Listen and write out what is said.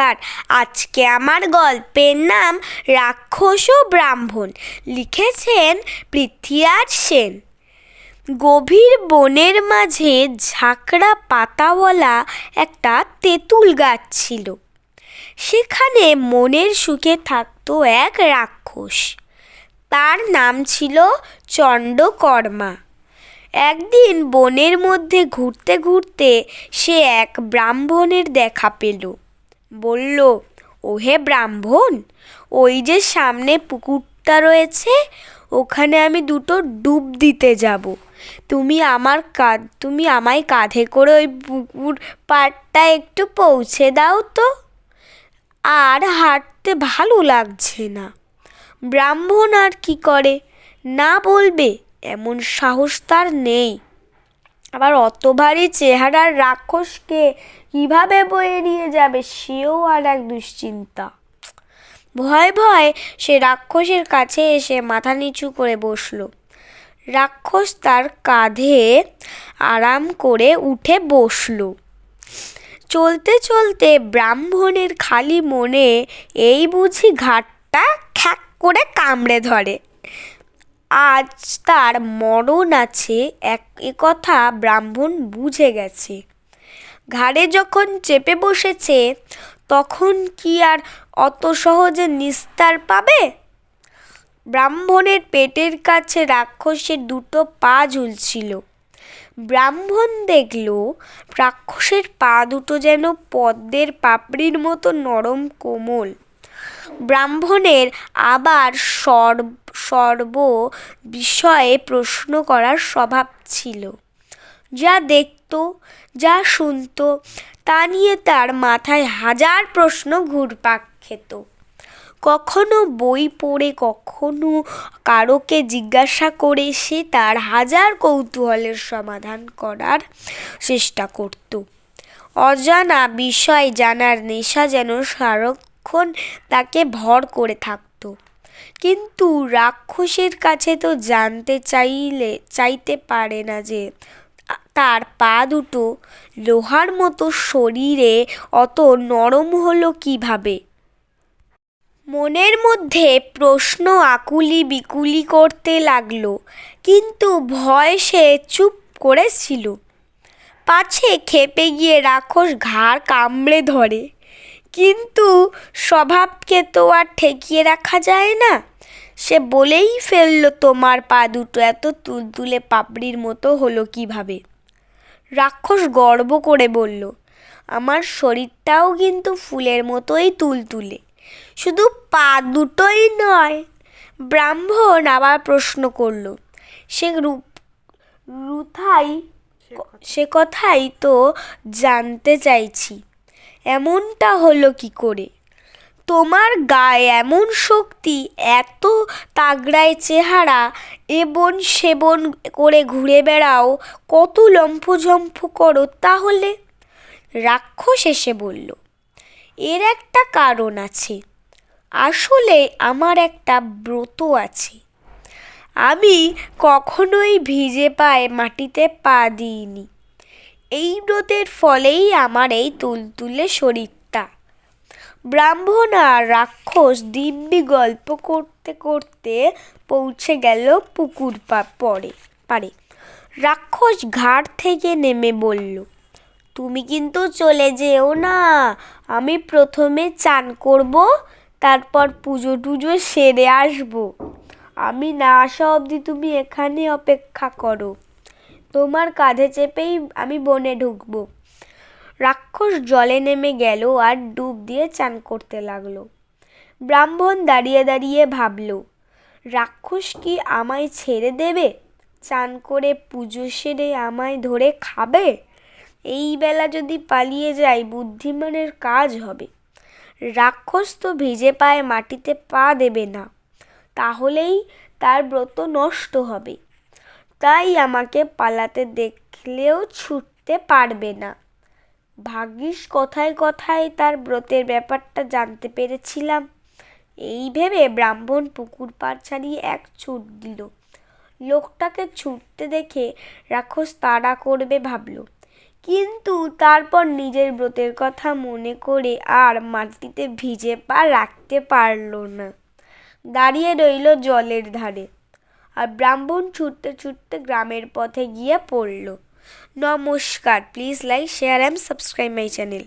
নমস্কার। আজকে আমার গল্পের নাম রাক্ষস ও ব্রাহ্মণ। লিখেছেন পৃথ্বীরাজ সেন। গভীর বনের মাঝে ঝাঁকড়া পাতাওয়ালা একটা তেঁতুল গাছ ছিল। সেখানে মনের সুখে থাকতো এক রাক্ষস। তার নাম ছিল চণ্ডকর্মা। একদিন বনের মধ্যে ঘুরতে ঘুরতে সে এক ব্রাহ্মণের দেখা পেল। বলল, ওহে ব্রাহ্মণ, ওই যে সামনে পুকুরটা রয়েছে, ওখানে আমি দুটো ডুব দিতে যাব। তুমি আমায় কাঁধে করে ওই পুকুর পাড়টা একটু পৌঁছে দাও তো। আর হাঁটতে ভালো লাগছে না। ব্রাহ্মণ আর কি করে, না বলবে এমন সাহস তার নেই। আবার অত ভারী চেহারার রাক্ষসকে কিভাবে বয়ে নিয়ে যাবে, সেও আর এক দুশ্চিন্তা। ভয়ে ভয়ে সে রাক্ষসের কাছে এসে মাথা নিচু করে বসল। রাক্ষস তার কাঁধে আরাম করে উঠে বসল। চলতে চলতে ব্রাহ্মণের খালি মনে এই বুঝি ঘাটটা খ্যাক করে কামড়ে ধরে, আজ তার মরণ আছে, একথা ব্রাহ্মণ বুঝে গেছে। ঘাড়ে যখন চেপে বসেছে, তখন কি আর অত সহজে নিস্তার পাবে? ব্রাহ্মণের পেটের কাছে রাক্ষসের দুটো পা ঝুলছিল। ব্রাহ্মণ দেখল রাক্ষসের পা দুটো যেন পদ্মের পাপড়ির মতো নরম কোমল। ব্রাহ্মণের আবার সর্ব বিষয়ে প্রশ্ন করার স্বভাব ছিল। যা দেখত, যা শুনত, তা নিয়ে তার মাথায় হাজার প্রশ্ন ঘুরপাক খেত। কখনো বই পড়ে, কখনো কারোকে জিজ্ঞাসা করে সে তার হাজার কৌতূহলের সমাধান করার চেষ্টা করত। অজানা বিষয় জানার নেশা যেন সারাক্ষণ তাকে ভর করে থাকত। কিন্তু রাক্ষসের কাছে তো চাইতে পারে না যে তার পা দুটো লোহার মতো শরীরে অত নরম হলো কিভাবে। মনের মধ্যে প্রশ্ন আকুলি বিকুলি করতে লাগলো, কিন্তু ভয় সে চুপ করেছিল। পাছে খেপে গিয়ে রাক্ষস ঘাড় কামড়ে ধরে, কিন্তু স্বভাবকে তো আর ঠেকিয়ে রাখা যায় না। সে বলেই ফেলল, তোমার পা দুটো এত তুলতুলে পাপড়ির মতো হলো কিভাবে? রাক্ষস গর্ব করে বলল, আমার শরীরটাও কিন্তু ফুলের মতোই তুলতুলে, শুধু পা দুটোই নয়। ব্রাহ্মণ আবার প্রশ্ন করল, সে কথাই তো জানতে চাইছি, এমনটা হলো কি করে? তোমার গায়ে এমন শক্তি, এত তাগড়ায় চেহারা, এবন সেবন করে ঘুরে বেড়াও, কত লম্ফঝম্ফ করো তাহলে? রাক্ষস এসে বলল, এর একটা কারণ আছে। আসলে আমার একটা ব্রত আছে। আমি কখনোই ভিজে পায়ে মাটিতে পা দিইনি। এই ব্রতের ফলেই আমার এই তুলতুলে শরীরটা। ব্রাহ্মণ আর রাক্ষস দিব্যি গল্প করতে করতে পৌঁছে গেল পুকুর পাড়ে। রাক্ষস ঘাট থেকে নেমে বলল, তুমি কিন্তু চলে যেও না, আমি প্রথমে চান করব, তারপর পুজো টুজো সেরে আসবো। আমি না আসা অবধি তুমি এখানে অপেক্ষা করো, তোমার কাঁধে চেপেই আমি বনে ঢুকবো। রাক্ষস জলে নেমে গেল আর ডুব দিয়ে চান করতে লাগলো। ব্রাহ্মণ দাঁড়িয়ে দাঁড়িয়ে ভাবল, রাক্ষস কি আমায় ছেড়ে দেবে? চান করে পুজো সেরে আমায় ধরে খাবে? এই বেলা যদি পালিয়ে যাই, বুদ্ধিমানের কাজ হবে। রাক্ষস তো ভিজে পায়ে মাটিতে পা দেবে না, তাহলেই তার ব্রত নষ্ট হবে। তাই আমাকে পালাতে দেখলেও ছুটতে পারবে না। ভাগ্যিস কথায় কথায় তার ব্রতের ব্যাপারটা জানতে পেরেছিলাম। এই ভেবে ব্রাহ্মণ পুকুর পাড় ছাড়িয়ে এক ছুট দিল। লোকটাকে ছুটতে দেখে রাক্ষস তাড়া করবে ভাবল, কিন্তু তারপর নিজের ব্রতের কথা মনে করে আর মাটিতে ভিজে পা রাখতে পারল না। দাঁড়িয়ে রইল জলের ধারে। আর ব্রাহ্মণ ছুটতে ছুটতে গ্রামের পথে গিয়ে পড়ল। নমস্কার, please like, share and subscribe my channel.